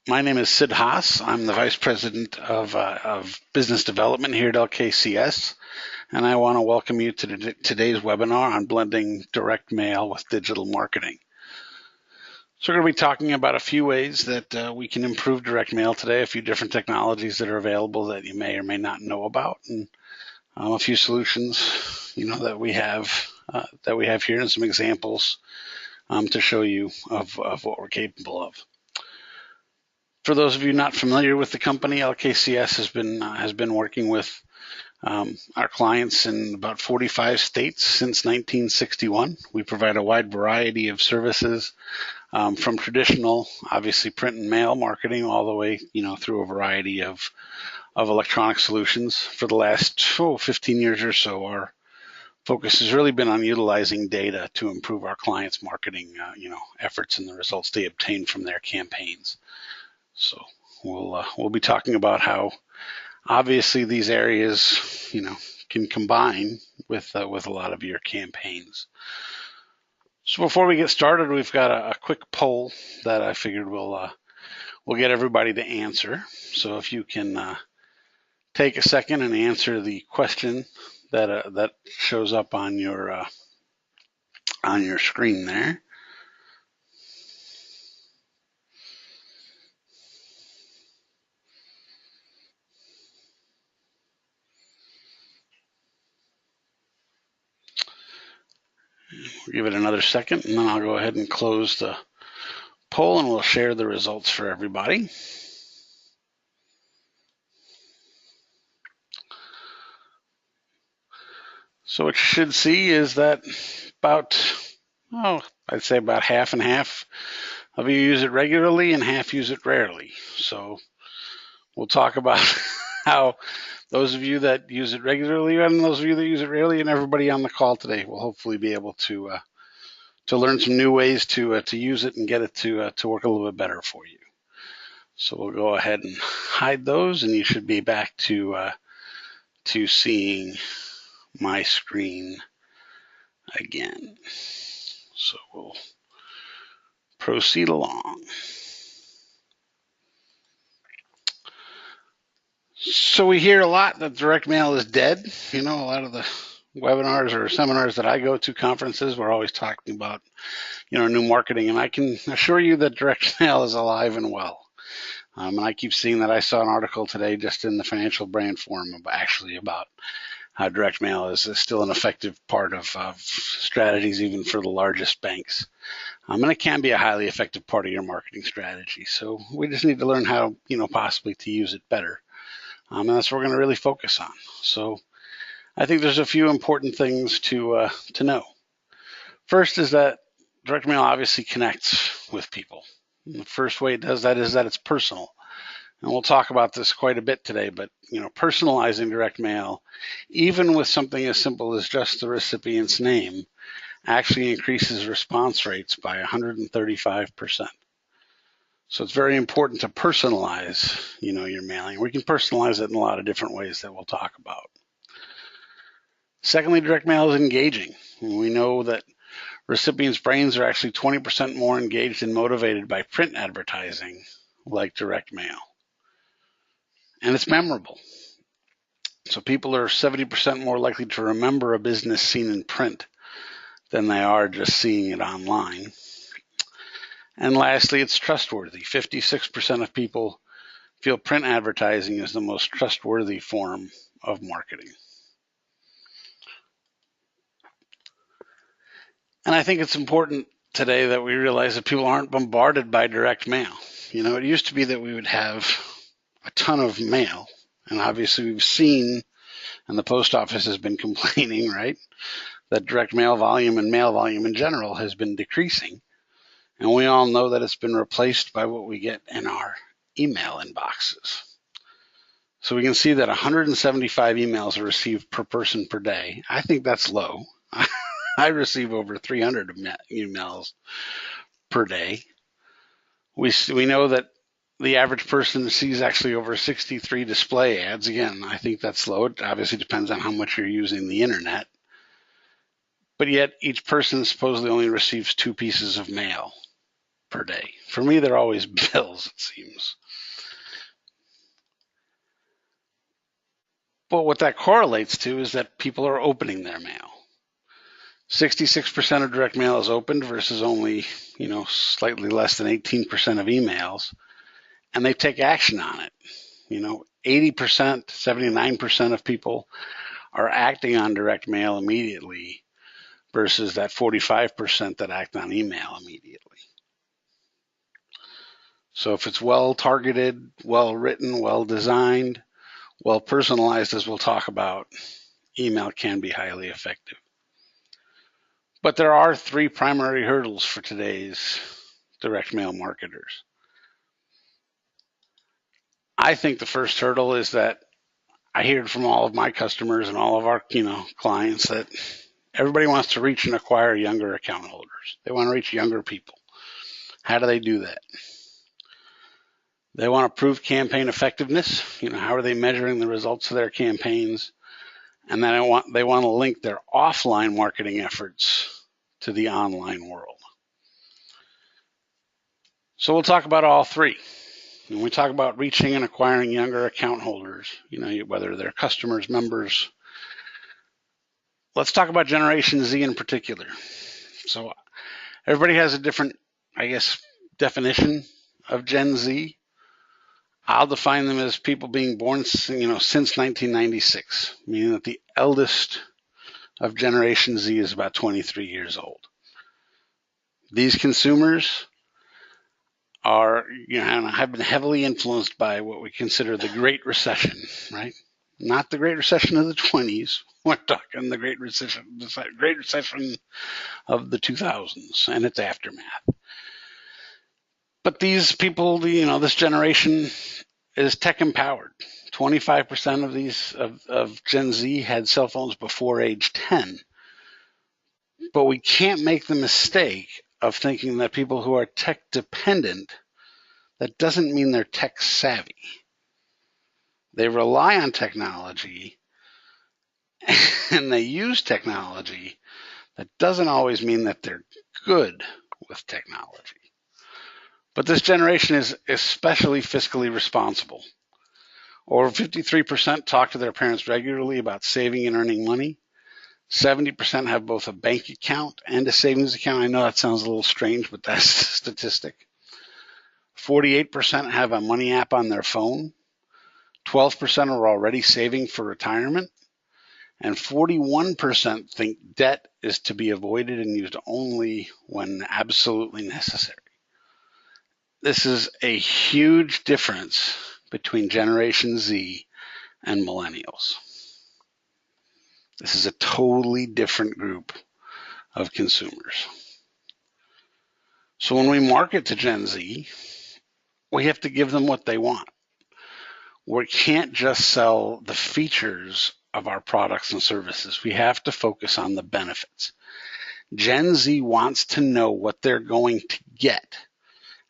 My name is Sid Haas. I'm the Vice President of Business Development here at LKCS, and I want to welcome you to today's webinar on blending direct mail with digital marketing. So we're going to be talking about a few ways that we can improve direct mail today, a few different technologies that are available that you may or may not know about, and a few solutions, that we have here, and some examples to show you of what we're capable of. For those of you not familiar with the company, LKCS has been working with our clients in about 45 states since 1961. We provide a wide variety of services from traditional, obviously print and mail marketing, all the way, through a variety of electronic solutions. For the last 15 years or so, our focus has really been on utilizing data to improve our clients' marketing, efforts and the results they obtain from their campaigns. So we'll be talking about how obviously these areas, can combine with a lot of your campaigns. So before we get started, we've got a quick poll that I figured we'll get everybody to answer. So if you can take a second and answer the question that shows up on your screen there. We'll give it another second, and then I'll go ahead and close the poll, and we'll share the results for everybody. So what you should see is that I'd say about half and half of you use it regularly and half use it rarely. So we'll talk about how those of you that use it regularly and those of you that use it rarely, and everybody on the call today will hopefully be able to learn some new ways to use it and get it to work a little bit better for you. So we'll go ahead and hide those, and you should be back to seeing my screen again. So we'll proceed along. So we hear a lot that direct mail is dead. A lot of the webinars or seminars that I go to, conferences, we're always talking about, new marketing. And I can assure you that direct mail is alive and well. And I keep seeing that. I saw an article today just in the Financial Brand Forum about how direct mail is still an effective part of strategies, even for the largest banks. And it can be a highly effective part of your marketing strategy. So we just need to learn how, possibly to use it better. And that's what we're going to really focus on. So I think there's a few important things to know. First is that direct mail obviously connects with people. And the first way it does that is that it's personal. And we'll talk about this quite a bit today, but personalizing direct mail, even with something as simple as just the recipient's name, actually increases response rates by 135%. So it's very important to personalize, your mailing. We can personalize it in a lot of different ways that we'll talk about. Secondly, direct mail is engaging. We know that recipients' brains are actually 20% more engaged and motivated by print advertising like direct mail. And it's memorable. So people are 70% more likely to remember a business seen in print than they are just seeing it online. And lastly, it's trustworthy. 56% of people feel print advertising is the most trustworthy form of marketing. And I think it's important today that we realize that people aren't bombarded by direct mail. It used to be that we would have a ton of mail, and obviously we've seen, and the post office has been complaining, right, that direct mail volume and mail volume in general has been decreasing. And we all know that it's been replaced by what we get in our email inboxes. So we can see that 175 emails are received per person per day. I think that's low. I receive over 300 emails per day. We know that the average person sees actually over 63 display ads. Again, I think that's low. It obviously depends on how much you're using the internet. But yet each person supposedly only receives 2 pieces of mail per day. For me, they're always bills, it seems. But what that correlates to is that people are opening their mail. 66% of direct mail is opened versus only, slightly less than 18% of emails. And they take action on it. 80%, 79% of people are acting on direct mail immediately versus that 45% that act on email immediately. So if it's well targeted, well written, well designed, well personalized, as we'll talk about, email can be highly effective. But there are 3 primary hurdles for today's direct mail marketers. I think the first hurdle is that I hear from all of my customers and all of our, clients that everybody wants to reach and acquire younger account holders. They want to reach younger people. How do they do that? They want to prove campaign effectiveness. How are they measuring the results of their campaigns? And then they want to link their offline marketing efforts to the online world. So we'll talk about all 3. When we talk about reaching and acquiring younger account holders, whether they're customers, members, let's talk about Generation Z in particular. So everybody has a different, definition of Gen Z. I'll define them as people being born, since 1996, meaning that the eldest of Generation Z is about 23 years old. These consumers are, have been heavily influenced by what we consider the Great Recession, right? Not the Great Recession of the 20s. We're talking the Great Recession of the 2000s and its aftermath. But these people, this generation is tech empowered. 25% of Gen Z had cell phones before age 10. But we can't make the mistake of thinking that people who are tech dependent, that doesn't mean they're tech savvy. They rely on technology and they use technology. That doesn't always mean that they're good with technology. But this generation is especially fiscally responsible. Over 53% talk to their parents regularly about saving and earning money. 70% have both a bank account and a savings account. I know that sounds a little strange, but that's the statistic. 48% have a money app on their phone. 12% are already saving for retirement. And 41% think debt is to be avoided and used only when absolutely necessary. This is a huge difference between Generation Z and millennials. This is a totally different group of consumers. So when we market to Gen Z, we have to give them what they want. We can't just sell the features of our products and services. We have to focus on the benefits. Gen Z wants to know what they're going to get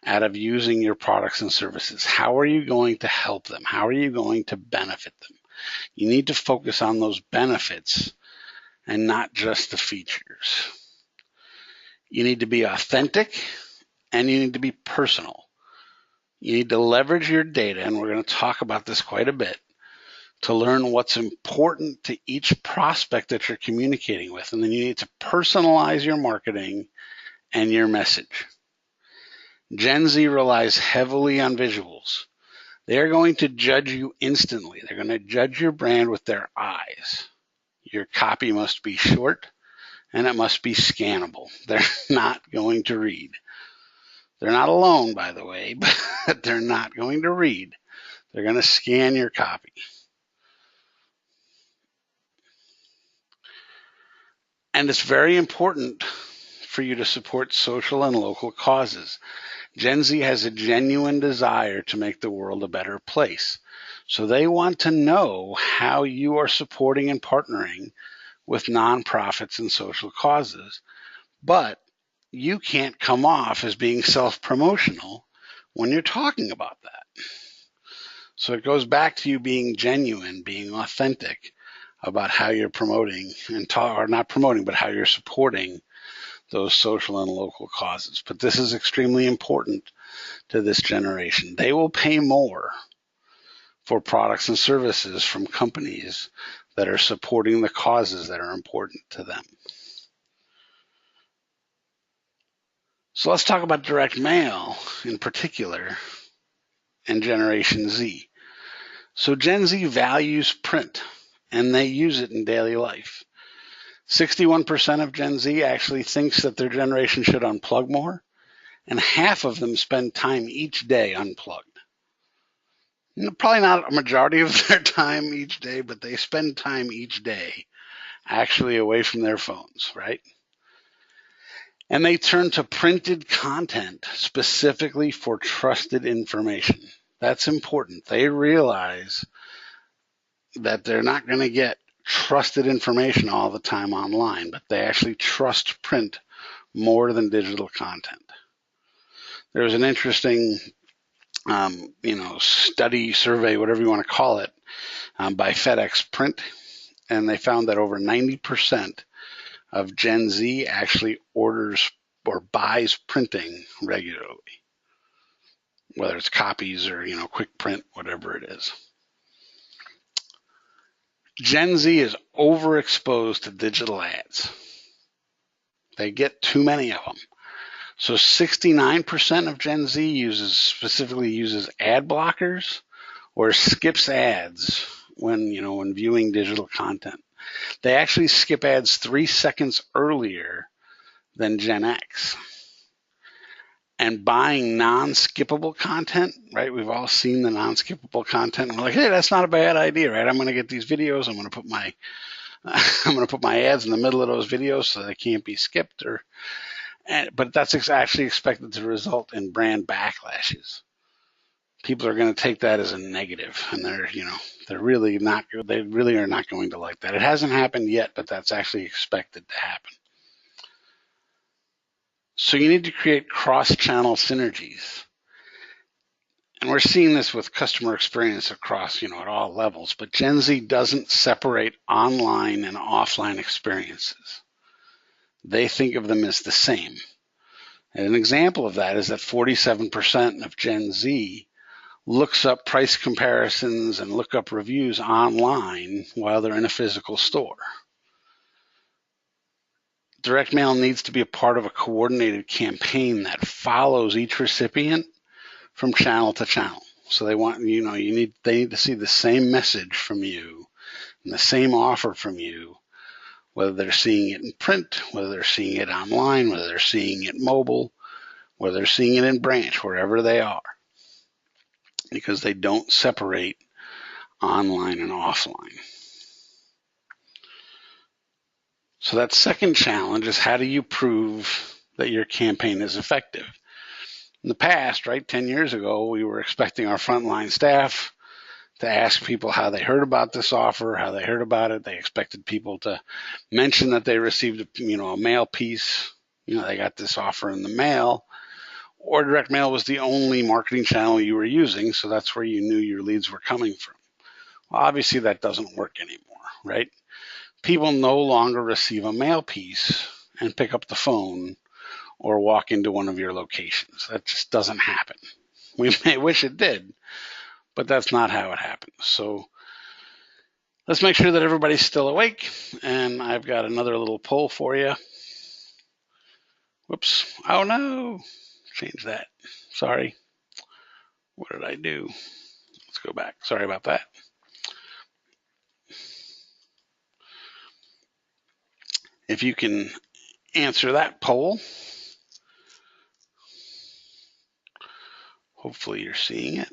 out of using your products and services. How are you going to help them? How are you going to benefit them? You need to focus on those benefits and not just the features. You need to be authentic and you need to be personal. You need to leverage your data, and we're going to talk about this quite a bit, to learn what's important to each prospect that you're communicating with. And then you need to personalize your marketing and your message. Gen Z relies heavily on visuals. They're going to judge you instantly. They're going to judge your brand with their eyes. Your copy must be short and it must be scannable. They're not going to read. They're not alone, by the way, but they're not going to read. They're going to scan your copy. And it's very important for you to support social and local causes. Gen Z has a genuine desire to make the world a better place. So they want to know how you are supporting and partnering with nonprofits and social causes. But you can't come off as being self-promotional when you're talking about that. So it goes back to you being genuine, being authentic about how you're promoting or not promoting, but how you're supporting those social and local causes. But this is extremely important to this generation. They will pay more for products and services from companies that are supporting the causes that are important to them. So let's talk about direct mail in particular and Generation Z. So Gen Z values print and they use it in daily life. 61% of Gen Z actually thinks that their generation should unplug more, and half of them spend time each day unplugged. Probably not a majority of their time each day, but they spend time each day actually away from their phones, right? And they turn to printed content specifically for trusted information. That's important. They realize that they're not going to get trusted information all the time online, but they actually trust print more than digital content. There's an interesting, study, survey, whatever you want to call it, by FedEx Print, and they found that over 90% of Gen Z actually orders or buys printing regularly, whether it's copies or, quick print, whatever it is. Gen Z is overexposed to digital ads. They get too many of them. So 69% of Gen Z specifically uses ad blockers or skips ads when viewing digital content. They actually skip ads 3 seconds earlier than Gen X. And buying non-skippable content, right? We've all seen the non-skippable content. And we're like, hey, that's not a bad idea, right? I'm going to get these videos. I'm going to put my ads in the middle of those videos so they can't be skipped. But that's actually expected to result in brand backlashes. People are going to take that as a negative, and they really are not going to like that. It hasn't happened yet, but that's actually expected to happen. So you need to create cross-channel synergies. And we're seeing this with customer experience across, at all levels. But Gen Z doesn't separate online and offline experiences. They think of them as the same. And an example of that is that 47% of Gen Z looks up price comparisons and look up reviews online while they're in a physical store. Direct mail needs to be a part of a coordinated campaign that follows each recipient from channel to channel. So they need to see the same message from you and the same offer from you, whether they're seeing it in print, whether they're seeing it online, whether they're seeing it mobile, whether they're seeing it in branch, wherever they are, because they don't separate online and offline. So that second challenge is, how do you prove that your campaign is effective? In the past, 10 years ago, we were expecting our frontline staff to ask people how they heard about this offer, how they heard about it. They expected people to mention that they received a mail piece. They got this offer in the mail. Or direct mail was the only marketing channel you were using, so that's where you knew your leads were coming from. Well, obviously that doesn't work anymore, right? People no longer receive a mail piece and pick up the phone or walk into one of your locations. That just doesn't happen. We may wish it did, but that's not how it happens. So let's make sure that everybody's still awake, and I've got another little poll for you. Whoops. Oh no. Change that. Sorry. What did I do? Let's go back. Sorry about that. If you can answer that poll, hopefully you're seeing it.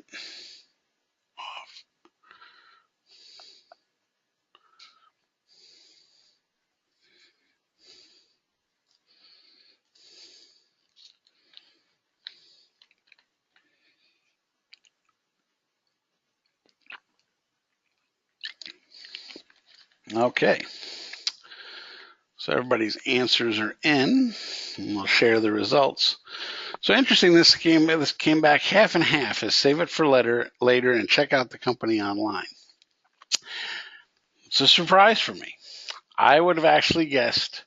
Okay. So everybody's answers are in, and we'll share the results. So interesting, this came back half and half, is save it for later and check out the company online. It's a surprise for me. I would have actually guessed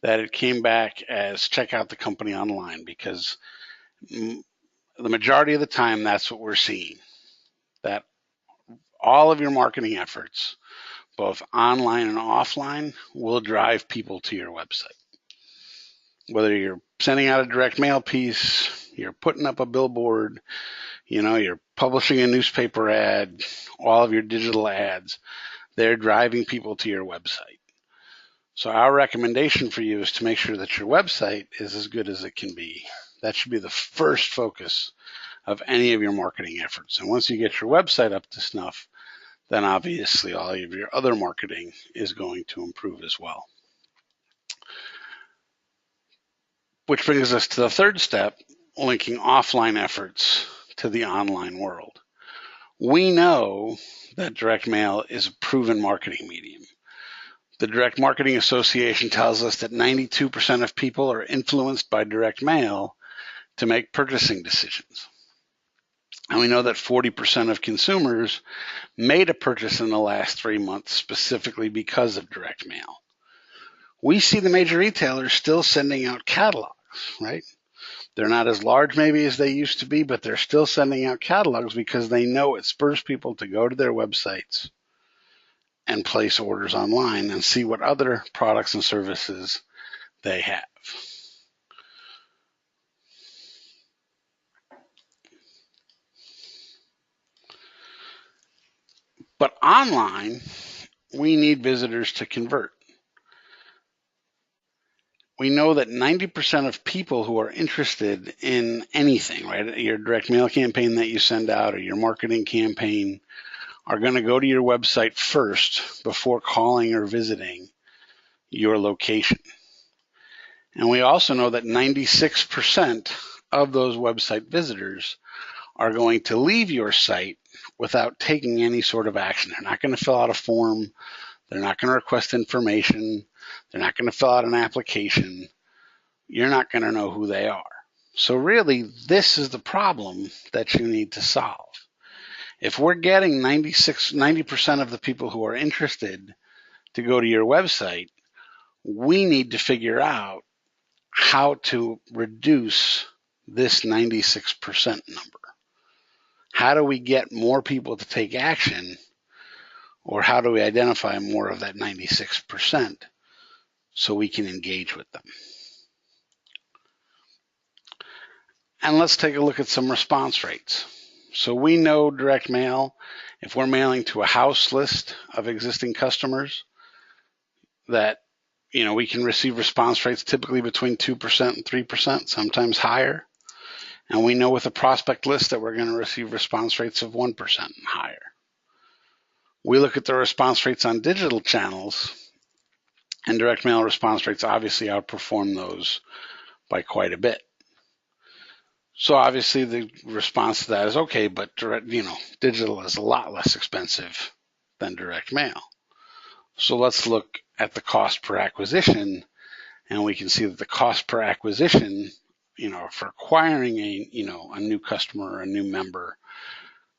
that it came back as check out the company online, because the majority of the time that's what we're seeing, that all of your marketing efforts, both online and offline, will drive people to your website. Whether you're sending out a direct mail piece, you're putting up a billboard, you're publishing a newspaper ad, all of your digital ads, they're driving people to your website. So our recommendation for you is to make sure that your website is as good as it can be. That should be the first focus of any of your marketing efforts. And once you get your website up to snuff, then obviously all of your other marketing is going to improve as well. Which brings us to the third step, linking offline efforts to the online world. We know that direct mail is a proven marketing medium. The Direct Marketing Association tells us that 92% of people are influenced by direct mail to make purchasing decisions. And we know that 40% of consumers made a purchase in the last 3 months specifically because of direct mail. We see the major retailers still sending out catalogs, right? They're not as large maybe as they used to be, but they're still sending out catalogs because they know it spurs people to go to their websites and place orders online and see what other products and services they have. But online, we need visitors to convert. We know that 90% of people who are interested in anything, right, your direct mail campaign that you send out or your marketing campaign, are going to go to your website first before calling or visiting your location. And we also know that 96% of those website visitors are going to leave your site without taking any sort of action. They're not going to fill out a form. They're not going to request information. They're not going to fill out an application. You're not going to know who they are. So really, this is the problem that you need to solve. If we're getting 90% of the people who are interested to go to your website, we need to figure out how to reduce this 96% number. How do we get more people to take action, or how do we identify more of that 96% so we can engage with them? And let's take a look at some response rates. So we know direct mail, if we're mailing to a house list of existing customers, that we can receive response rates typically between 2% and 3%, sometimes higher. And we know with a prospect list that we're going to receive response rates of 1% and higher. We look at the response rates on digital channels, and direct mail response rates obviously outperform those by quite a bit. So obviously the response to that is okay, but digital is a lot less expensive than direct mail. So let's look at the cost per acquisition, and we can see that the cost per acquisition, for acquiring a new customer or a new member,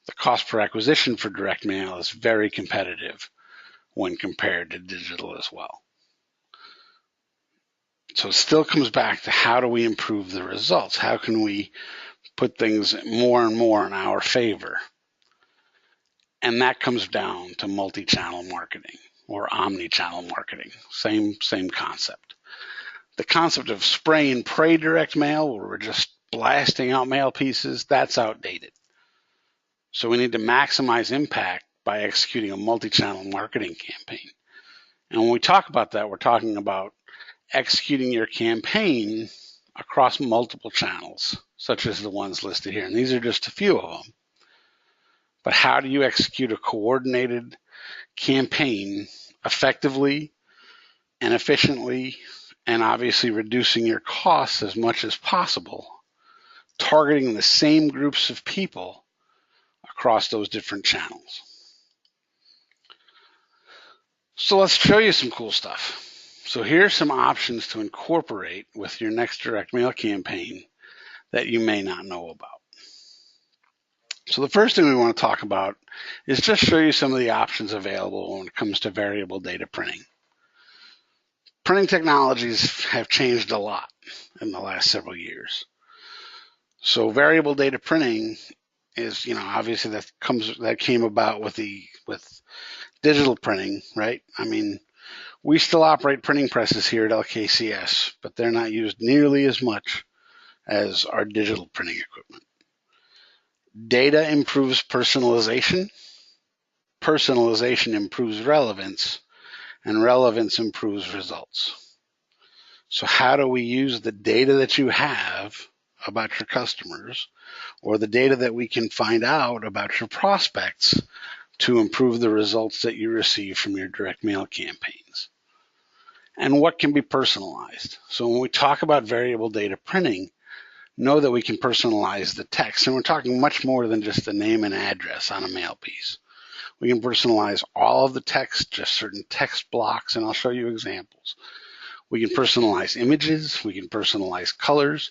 the cost per acquisition for direct mail is very competitive when compared to digital as well. So it still comes back to how do we improve the results? How can we put things more and more in our favor? And that comes down to multi-channel marketing or omni-channel marketing. Same concept. The concept of spray and pray direct mail, where we're just blasting out mail pieces, that's outdated. So we need to maximize impact by executing a multi-channel marketing campaign. And when we talk about that, we're talking about executing your campaign across multiple channels, such as the ones listed here. And these are just a few of them. But how do you execute a coordinated campaign effectively and efficiently, and obviously reducing your costs as much as possible, targeting the same groups of people across those different channels? So let's show you some cool stuff. So here's some options to incorporate with your next direct mail campaign that you may not know about. So the first thing we want to talk about is just show you some of the options available when it comes to variable data printing. printing technologies have changed a lot in the last several years. So variable data printing is, obviously that came about with digital printing, right? I mean, we still operate printing presses here at LKCS, but they're not used nearly as much as our digital printing equipment. Data improves personalization, personalization improves relevance, and relevance improves results. So how do we use the data that you have about your customers, or the data that we can find out about your prospects, to improve the results that you receive from your direct mail campaigns? And what can be personalized? So when we talk about variable data printing, know that we can personalize the text. And we're talking much more than just the name and address on a mail piece. We can personalize all of the text, just certain text blocks, and I'll show you examples. We can personalize images. We can personalize colors.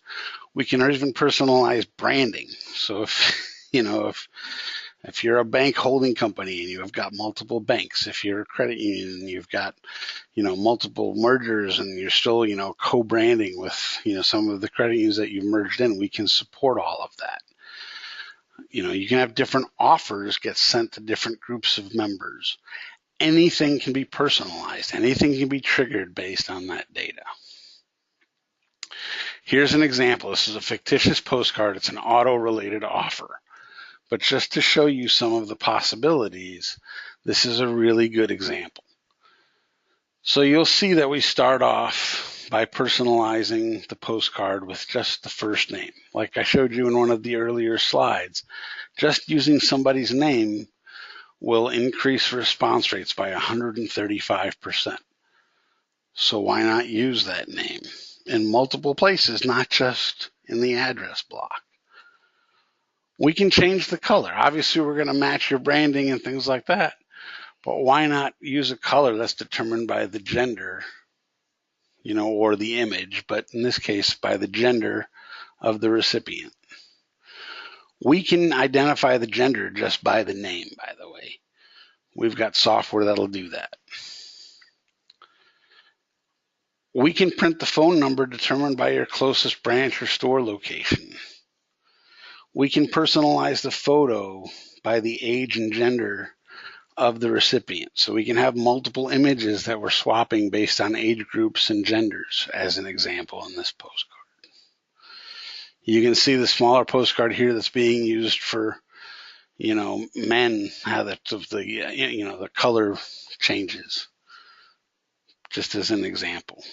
We can even personalize branding. So if you're a bank holding company and you have got multiple banks, if you're a credit union and you've got, multiple mergers and you're still, co-branding with, some of the credit unions that you've merged in, we can support all of that. You can have different offers get sent to different groups of members. Anything can be personalized. Anything can be triggered based on that data. Here's an example. This is a fictitious postcard. It's an auto-related offer. But just to show you some of the possibilities, this is a really good example. So you'll see that we start off by personalizing the postcard with just the first name. Like I showed you in one of the earlier slides, just using somebody's name will increase response rates by 135%. So why not use that name in multiple places, not just in the address block? We can change the color. Obviously, we're going to match your branding and things like that, but why not use a color that's determined by the gender, or the image, but in this case, by the gender of the recipient. We can identify the gender just by the name, by the way. We've got software that'll do that. We can print the phone number determined by your closest branch or store location. We can personalize the photo by the age and gender of the recipient. So we can have multiple images that we're swapping based on age groups and genders, as an example in this postcard. You can see the smaller postcard here that's being used for, men, how the color changes, just as an example.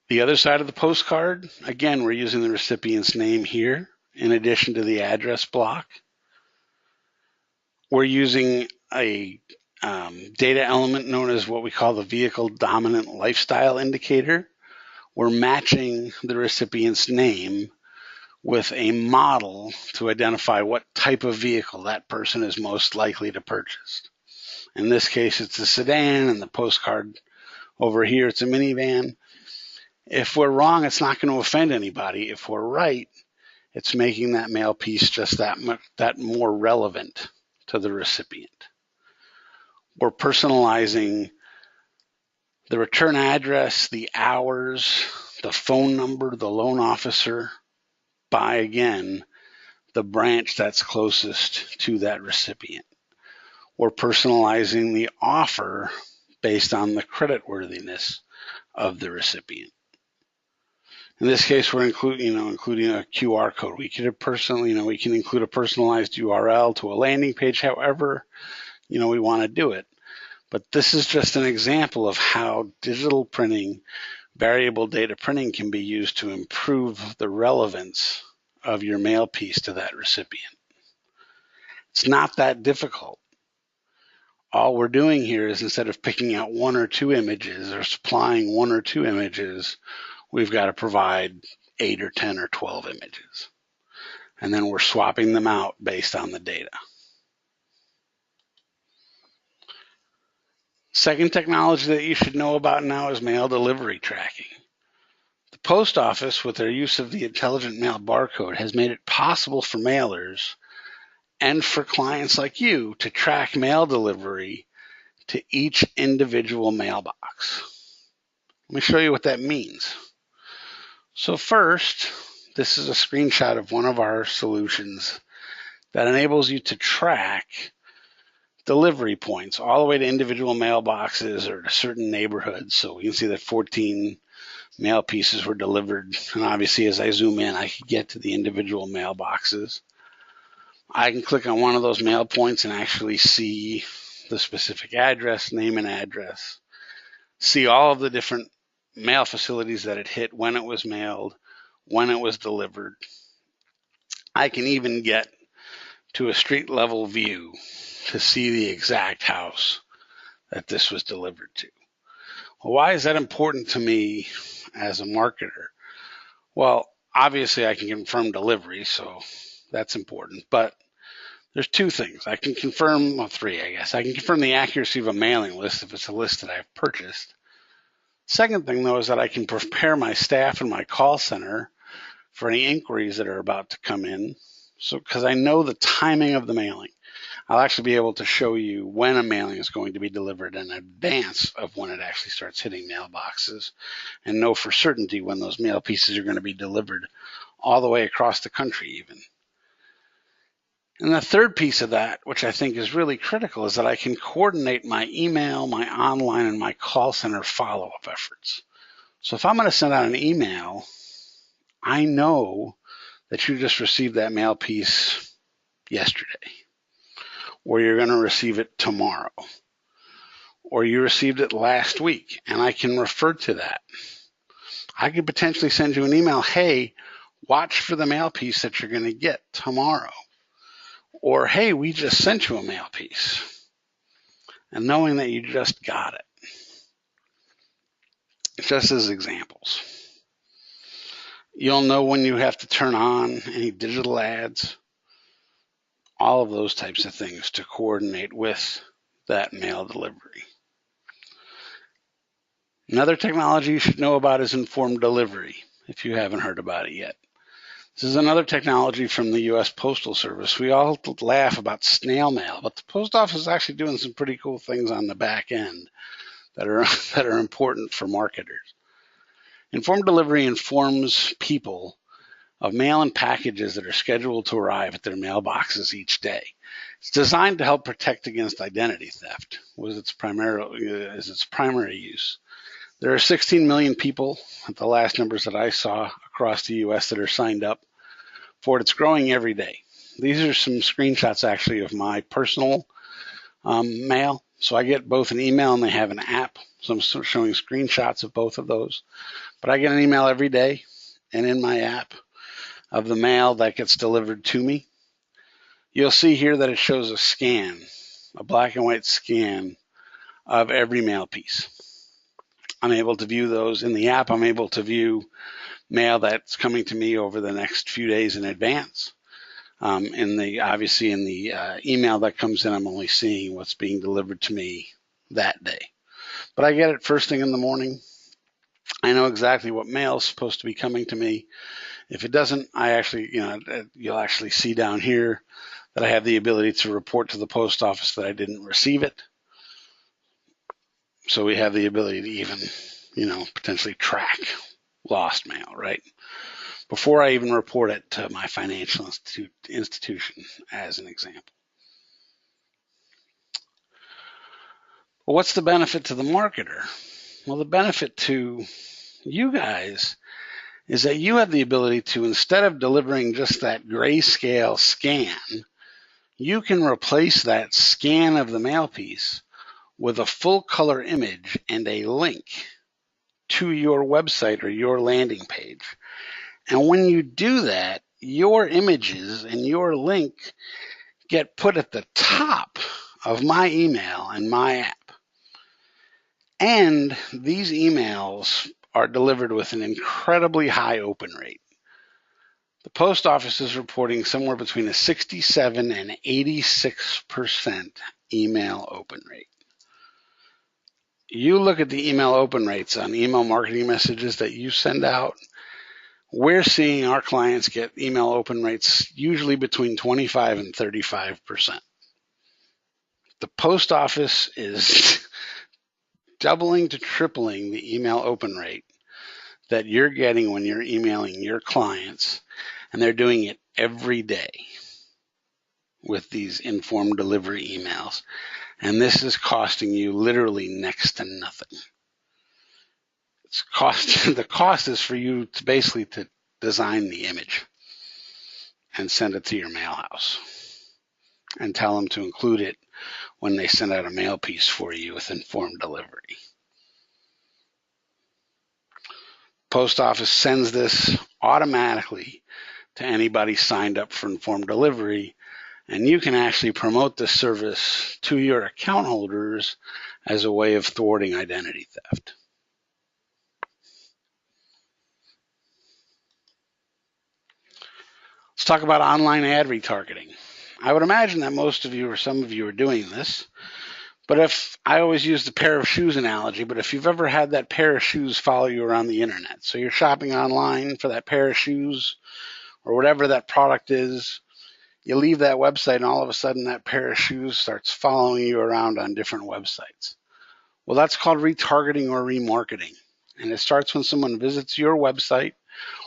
The other side of the postcard, again, we're using the recipient's name here in addition to the address block. We're using a data element known as what we call the vehicle dominant lifestyle indicator. We're matching the recipient's name with a model to identify what type of vehicle that person is most likely to purchase. In this case, it's a sedan, and the postcard over here, it's a minivan. If we're wrong, it's not going to offend anybody. If we're right, it's making that mail piece just that more relevant to the recipient. We're personalizing the return address, the hours, the phone number, the loan officer by, again, the branch that's closest to that recipient. We're personalizing the offer based on the creditworthiness of the recipient. In this case, we're including a QR code. We can include a personalized URL to a landing page, however, we want to do it. But this is just an example of how digital printing, variable data printing, can be used to improve the relevance of your mail piece to that recipient. It's not that difficult. All we're doing here is, instead of picking out one or two images or supplying one or two images, we've got to provide 8 or 10 or 12 images. And then we're swapping them out based on the data. Second technology that you should know about now is mail delivery tracking. The post office, with their use of the intelligent mail barcode, has made it possible for mailers and for clients like you to track mail delivery to each individual mailbox. Let me show you what that means. So first, this is a screenshot of one of our solutions that enables you to track delivery points all the way to individual mailboxes or to certain neighborhoods. So you can see that 14 mail pieces were delivered. And obviously, as I zoom in, I can get to the individual mailboxes. I can click on one of those mail points and actually see the specific address, name and address, see all of the different mail facilities that it hit, when it was mailed, when it was delivered. I can even get to a street level view to see the exact house that this was delivered to. Well, why is that important to me as a marketer? Well, obviously I can confirm delivery, so that's important, but there's two things. I can confirm, well, three, I guess. I can confirm the accuracy of a mailing list if it's a list that I've purchased. Second thing, though, is that I can prepare my staff and my call center for any inquiries that are about to come in. So, because I know the timing of the mailing, I'll actually be able to show you when a mailing is going to be delivered in advance of when it actually starts hitting mailboxes, and know for certainty when those mail pieces are going to be delivered all the way across the country even. And the third piece of that, which I think is really critical, is that I can coordinate my email, my online, and my call center follow-up efforts. So if I'm going to send out an email, I know that you just received that mail piece yesterday, or you're going to receive it tomorrow, or you received it last week, and I can refer to that. I could potentially send you an email, hey, watch for the mail piece that you're going to get tomorrow. Or, hey, we just sent you a mail piece. And knowing that you just got it. Just as examples. You'll know when you have to turn on any digital ads. All of those types of things to coordinate with that mail delivery. Another technology you should know about is informed delivery, if you haven't heard about it yet. This is another technology from the U.S. Postal Service. We all laugh about snail mail, but the post office is actually doing some pretty cool things on the back end that are important for marketers. Informed delivery informs people of mail and packages that are scheduled to arrive at their mailboxes each day. It's designed to help protect against identity theft, is its primary use. There are 16 million people, at the last numbers that I saw, across the U.S. that are signed up for it. It's growing every day. These are some screenshots, actually, of my personal mail. So I get both an email and they have an app. So I'm showing screenshots of both of those. But I get an email every day and in my app of the mail that gets delivered to me. You'll see here that it shows a scan, a black and white scan of every mail piece. I'm able to view those in the app. I'm able to view mail that's coming to me over the next few days in advance. Obviously in the email that comes in, I'm only seeing what's being delivered to me that day. But I get it first thing in the morning. I know exactly what mail is supposed to be coming to me. If it doesn't, you'll actually see down here that I have the ability to report to the post office that I didn't receive it. So we have the ability to even, potentially track lost mail, right? Before I even report it to my financial institution, as an example. Well, what's the benefit to the marketer? Well, the benefit to you guys is that you have the ability to, instead of delivering just that grayscale scan, you can replace that scan of the mail piece with a full color image and a link to your website or your landing page. And when you do that, your images and your link get put at the top of my email and my app. And these emails are delivered with an incredibly high open rate. The post office is reporting somewhere between a 67 and 86% email open rate. You look at the email open rates on email marketing messages that you send out, we're seeing our clients get email open rates usually between 25 and 35%. The post office is doubling to tripling the email open rate that you're getting when you're emailing your clients, and they're doing it every day with these informed delivery emails. And this is costing you literally next to nothing. The cost is for you to basically to design the image and send it to your mail house and tell them to include it when they send out a mail piece for you with informed delivery. Post office sends this automatically to anybody signed up for informed delivery, and you can actually promote this service to your account holders as a way of thwarting identity theft. Let's talk about online ad retargeting. I would imagine that most of you or some of you are doing this. But if I always use the pair of shoes analogy, but if you've ever had that pair of shoes follow you around the internet, so you're shopping online for that pair of shoes or whatever that product is, you leave that website and all of a sudden that pair of shoes starts following you around on different websites. Well, that's called retargeting or remarketing. And it starts when someone visits your website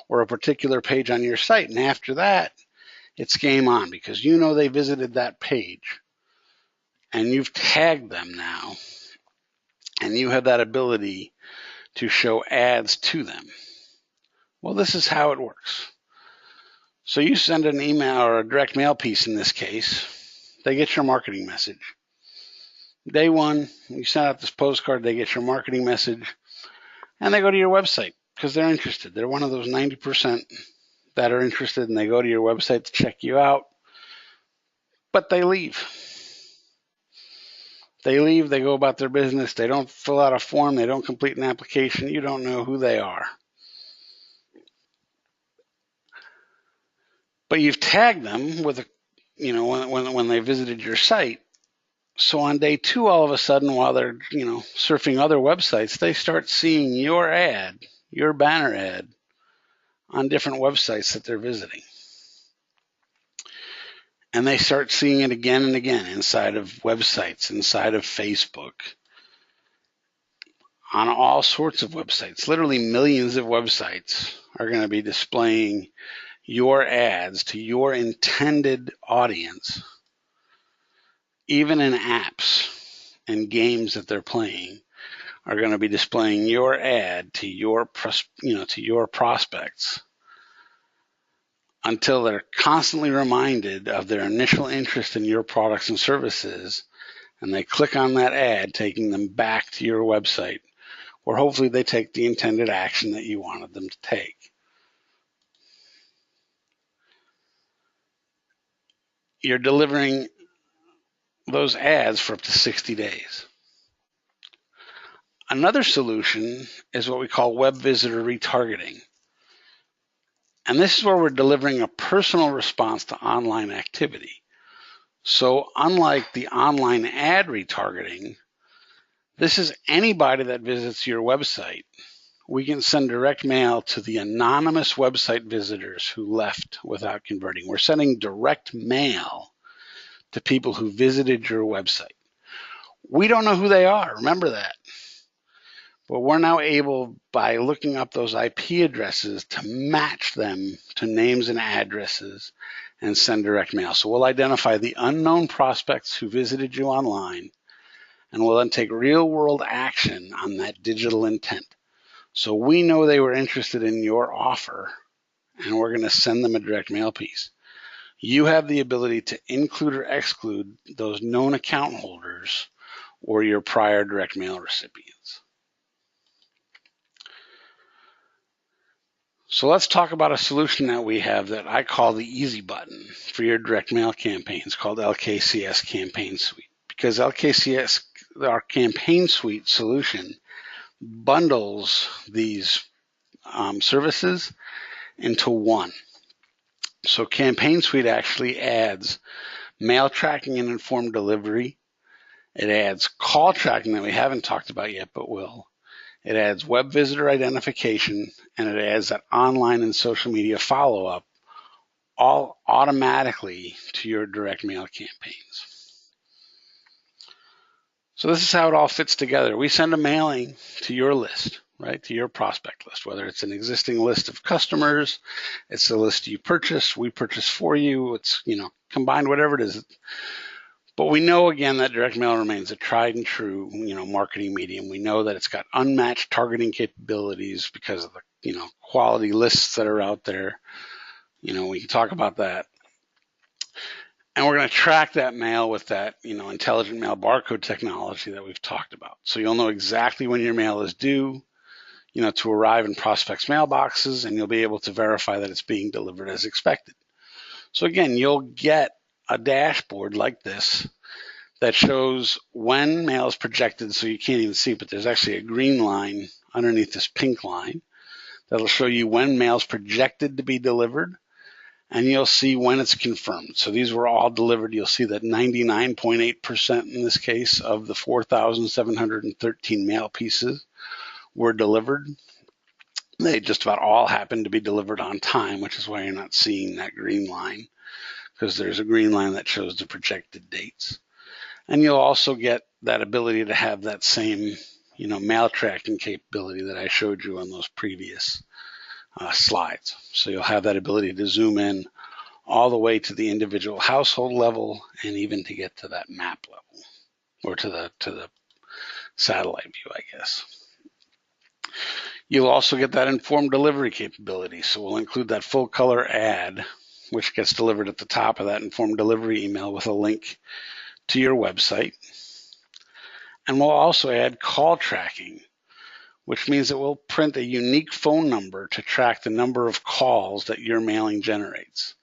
or a particular page on your site. And after that, it's game on because you know they visited that page. And you've tagged them now, and you have that ability to show ads to them. Well, this is how it works. So you send an email or a direct mail piece in this case, they get your marketing message. Day one, you send out this postcard, they get your marketing message, and they go to your website because they're interested. They're one of those 90% that are interested, and they go to your website to check you out, but they leave. They leave, they go about their business, they don't fill out a form, they don't complete an application, you don't know who they are. But you've tagged them with when they visited your site. So on day two, all of a sudden, while they're, surfing other websites, they start seeing your ad, your banner ad on different websites that they're visiting. And they start seeing it again and again inside of websites, inside of Facebook, on all sorts of websites. Literally millions of websites are going to be displaying your ads to your intended audience. Even in apps and games that they're playing are going to be displaying your ad to your prospects until they're constantly reminded of their initial interest in your products and services, and they click on that ad, taking them back to your website, where hopefully they take the intended action that you wanted them to take. You're delivering those ads for up to 60 days. Another solution is what we call web visitor retargeting. And this is where we're delivering a personal response to online activity. So unlike the online ad retargeting, this is anybody that visits your website. We can send direct mail to the anonymous website visitors who left without converting. We're sending direct mail to people who visited your website. We don't know who they are. Remember that. But we're now able, by looking up those IP addresses, to match them to names and addresses and send direct mail. So we'll identify the unknown prospects who visited you online, and we'll then take real-world action on that digital intent. So we know they were interested in your offer, and we're going to send them a direct mail piece. You have the ability to include or exclude those known account holders or your prior direct mail recipients. So let's talk about a solution that we have that I call the easy button for your direct mail campaigns, called LKCS Campaign Suite. Because LKCS, our Campaign Suite solution, bundles these services into one. So Campaign Suite actually adds mail tracking and informed delivery. It adds call tracking that we haven't talked about yet, but will. It adds web visitor identification, and it adds that online and social media follow-up, all automatically to your direct mail campaigns. So this is how it all fits together. We send a mailing to your list, right, to your prospect list, whether it's an existing list of customers, it's a list you purchase, we purchase for you, it's, combined, whatever it is. But we know, again, that direct mail remains a tried and true, marketing medium. We know that it's got unmatched targeting capabilities because of the, quality lists that are out there. We can talk about that. And we're going to track that mail with that, intelligent mail barcode technology that we've talked about. So you'll know exactly when your mail is due, to arrive in prospects' mailboxes, and you'll be able to verify that it's being delivered as expected. So again, you'll get a dashboard like this that shows when mail is projected, so you can't even see, but there's actually a green line underneath this pink line that'll show you when mail is projected to be delivered, and you'll see when it's confirmed. So these were all delivered. You'll see that 99.8% in this case of the 4,713 mail pieces were delivered. They just about all happened to be delivered on time, which is why you're not seeing that green line, because there's a green line that shows the projected dates. And you'll also get that ability to have that same, mail tracking capability that I showed you on those previous slides. So you'll have that ability to zoom in all the way to the individual household level, and even to get to that map level, or to the satellite view, I guess. You'll also get that informed delivery capability. So we'll include that full color ad, which gets delivered at the top of that informed delivery email with a link to your website. And we'll also add call tracking, which means it will print a unique phone number to track the number of calls that your mailing generates.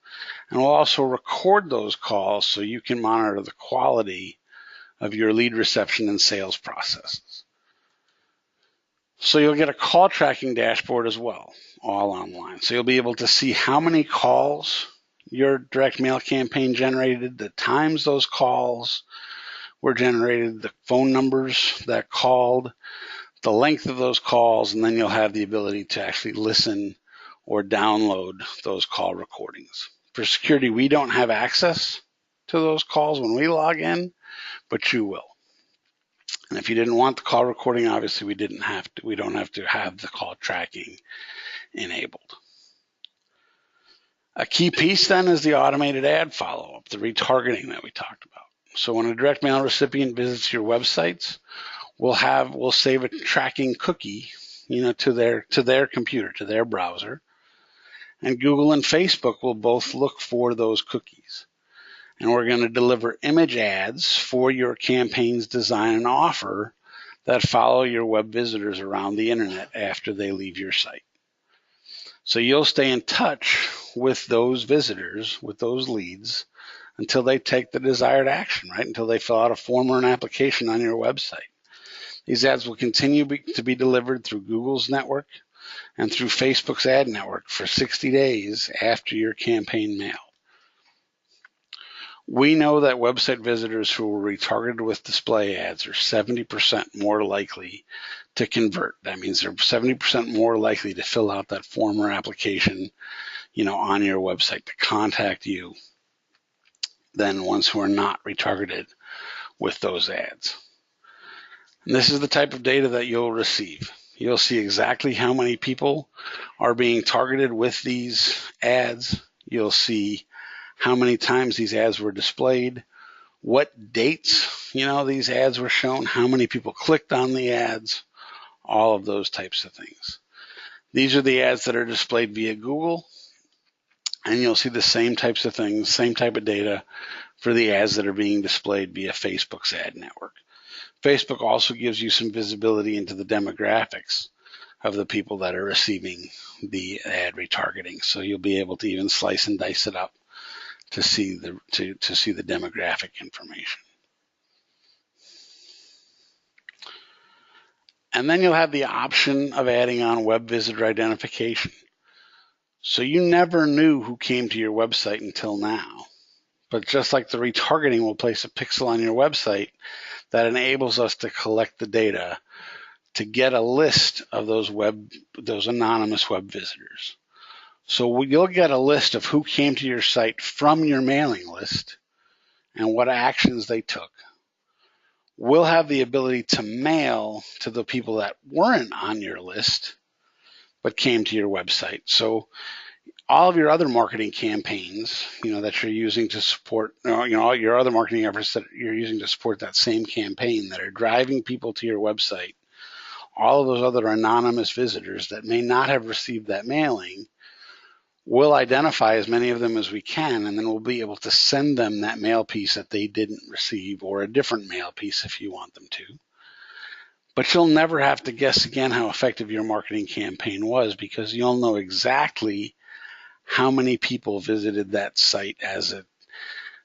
And we'll also record those calls so you can monitor the quality of your lead reception and sales processes. So you'll get a call tracking dashboard as well, all online. So you'll be able to see how many calls your direct mail campaign generated, the times those calls were generated, the phone numbers that called, the length of those calls, and then you'll have the ability to actually listen or download those call recordings. For security, we don't have access to those calls when we log in, but you will. And if you didn't want the call recording, obviously we don't have to have the call tracking enabled. A key piece then is the automated ad follow-up, the retargeting that we talked about. So when a direct mail recipient visits your websites, we'll save a tracking cookie, to their computer, to their browser. And Google and Facebook will both look for those cookies. And we're going to deliver image ads for your campaign's design and offer that follow your web visitors around the internet after they leave your site. So you'll stay in touch with those visitors, with those leads, until they take the desired action, right? Until they fill out a form or an application on your website. These ads will continue to be delivered through Google's network and through Facebook's ad network for 60 days after your campaign mail. We know that website visitors who were retargeted with display ads are 70% more likely to convert. That means they're 70% more likely to fill out that form or application, on your website to contact you than ones who are not retargeted with those ads. And this is the type of data that you'll receive. You'll see exactly how many people are being targeted with these ads. You'll see how many times these ads were displayed, what dates, these ads were shown, how many people clicked on the ads, all of those types of things. These are the ads that are displayed via Google, and you'll see the same types of things, same type of data for the ads that are being displayed via Facebook's ad network. Facebook also gives you some visibility into the demographics of the people that are receiving the ad retargeting. So you'll be able to even slice and dice it up to see the demographic information. And then you'll have the option of adding on web visitor identification. So you never knew who came to your website until now. But just like the retargeting will place a pixel on your website, that enables us to collect the data to get a list of those anonymous web visitors. So you'll get a list of who came to your site from your mailing list and what actions they took, will have the ability to mail to the people that weren't on your list but came to your website. So all of your other marketing campaigns, that you're using to support, all your other marketing efforts that you're using to support that same campaign that are driving people to your website, all of those other anonymous visitors that may not have received that mailing, we'll identify as many of them as we can, and then we'll be able to send them that mail piece that they didn't receive, or a different mail piece if you want them to. But you'll never have to guess again how effective your marketing campaign was, because you'll know exactly how many people visited that site as a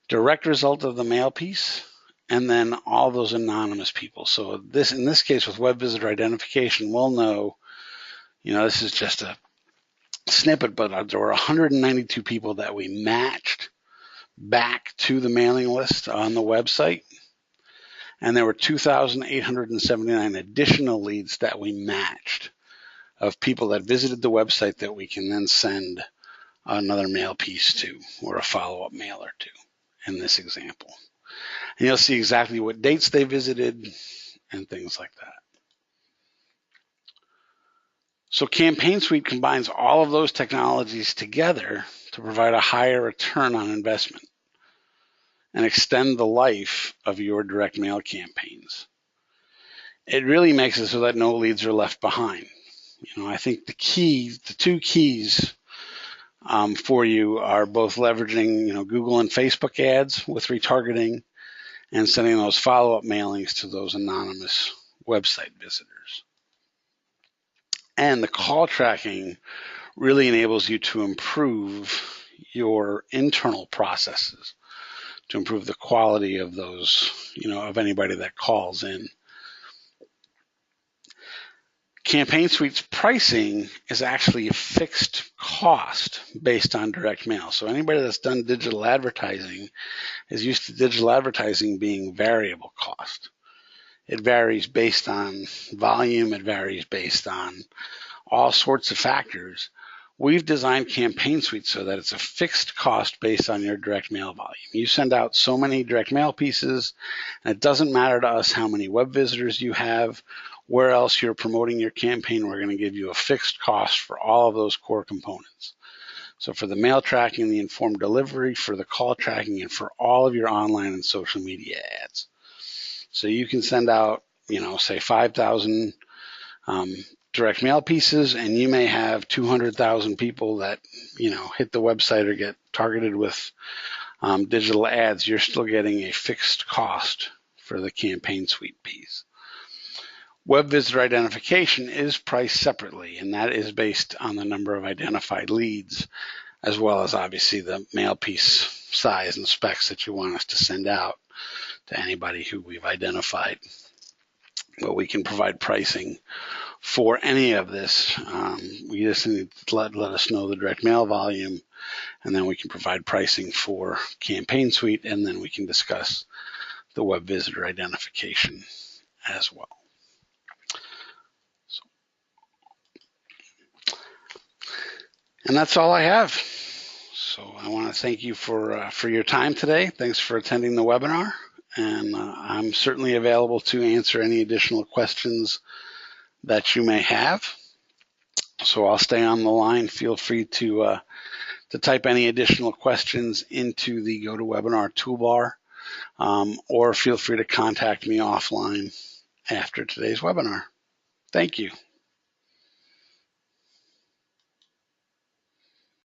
direct result of the mail piece, and then all those anonymous people. So in this case with web visitor identification, we'll know, this is just a snippet, but there were 192 people that we matched back to the mailing list on the website, and there were 2,879 additional leads that we matched of people that visited the website that we can then send another mail piece to, or a follow-up mailer to, in this example. And you'll see exactly what dates they visited and things like that. So Campaign Suite combines all of those technologies together to provide a higher return on investment and extend the life of your direct mail campaigns. It really makes it so that no leads are left behind. I think the two keys for you are both leveraging, Google and Facebook ads with retargeting, and sending those follow-up mailings to those anonymous website visitors. And the call tracking really enables you to improve your internal processes, to improve the quality of those, of anybody that calls in. Campaign Suite's pricing is actually a fixed cost based on direct mail. So anybody that's done digital advertising is used to digital advertising being variable cost. It varies based on volume. It varies based on all sorts of factors. We've designed Campaign Suite so that it's a fixed cost based on your direct mail volume. You send out so many direct mail pieces, and it doesn't matter to us how many web visitors you have, where else you're promoting your campaign. We're going to give you a fixed cost for all of those core components. So for the mail tracking, the informed delivery, for the call tracking, and for all of your online and social media ads. So you can send out, say 5,000 direct mail pieces, and you may have 200,000 people that, hit the website or get targeted with digital ads. You're still getting a fixed cost for the Campaign Suite piece. Web visitor identification is priced separately, and that is based on the number of identified leads, as well as obviously the mail piece size and specs that you want us to send out to anybody who we've identified. But we can provide pricing for any of this. We just need to let us know the direct mail volume, and then we can provide pricing for Campaign Suite, and then we can discuss the web visitor identification as well. And that's all I have. So I want to thank you for your time today. Thanks for attending the webinar. And I'm certainly available to answer any additional questions that you may have. So I'll stay on the line. Feel free to type any additional questions into the GoToWebinar toolbar, or feel free to contact me offline after today's webinar. Thank you.